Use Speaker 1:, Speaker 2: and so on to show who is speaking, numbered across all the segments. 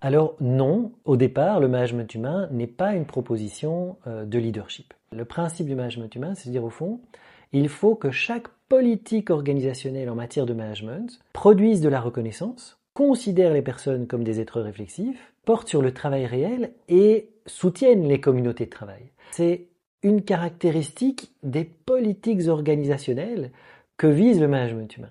Speaker 1: Alors non, au départ, le management humain n'est pas une proposition de leadership. Le principe du management humain, c'est de dire au fond, il faut que chaque politique organisationnelle en matière de management produise de la reconnaissance, considère les personnes comme des êtres réflexifs, porte sur le travail réel et soutienne les communautés de travail. C'est une caractéristique des politiques organisationnelles que vise le management humain.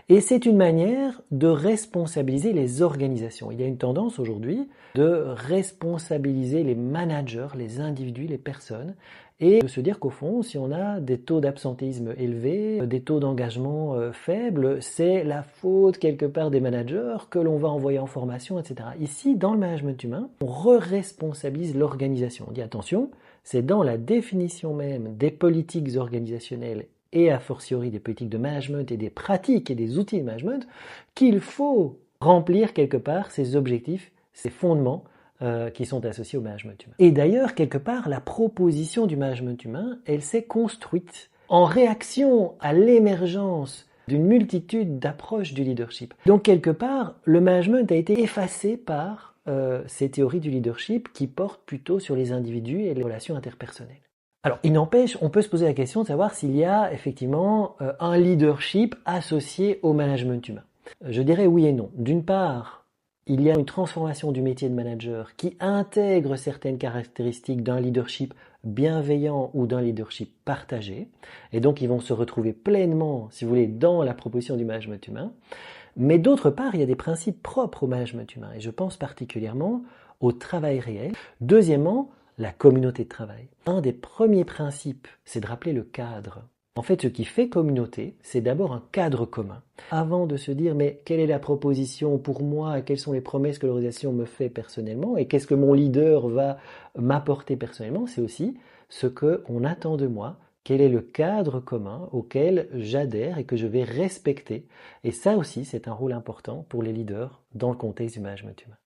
Speaker 1: Et c'est une manière de responsabiliser les organisations. Il y a une tendance aujourd'hui de responsabiliser les managers, les individus, les personnes, et de se dire qu'au fond, si on a des taux d'absentéisme élevés, des taux d'engagement faibles, c'est la faute quelque part des managers que l'on va envoyer en formation, etc. Ici, dans le management humain, on re-responsabilise l'organisation. On dit attention, c'est dans la définition même des politiques organisationnelles et a fortiori des politiques de management et des pratiques et des outils de management, qu'il faut remplir quelque part ces objectifs, ces fondements qui sont associés au management humain. Et d'ailleurs, quelque part, la proposition du management humain, elle s'est construite en réaction à l'émergence d'une multitude d'approches du leadership. Donc quelque part, le management a été effacé par ces théories du leadership qui portent plutôt sur les individus et les relations interpersonnelles. Alors, il n'empêche, on peut se poser la question de savoir s'il y a effectivement un leadership associé au management humain. Je dirais oui et non. D'une part, il y a une transformation du métier de manager qui intègre certaines caractéristiques d'un leadership bienveillant ou d'un leadership partagé. Et donc, ils vont se retrouver pleinement, si vous voulez, dans la proposition du management humain. Mais d'autre part, il y a des principes propres au management humain. Et je pense particulièrement au travail réel. Deuxièmement, la communauté de travail. Un des premiers principes, c'est de rappeler le cadre. En fait, ce qui fait communauté, c'est d'abord un cadre commun. Avant de se dire, mais quelle est la proposition pour moi, quelles sont les promesses que l'organisation me fait personnellement, et qu'est-ce que mon leader va m'apporter personnellement, c'est aussi ce qu'on attend de moi, quel est le cadre commun auquel j'adhère et que je vais respecter. Et ça aussi, c'est un rôle important pour les leaders dans le contexte du management humain.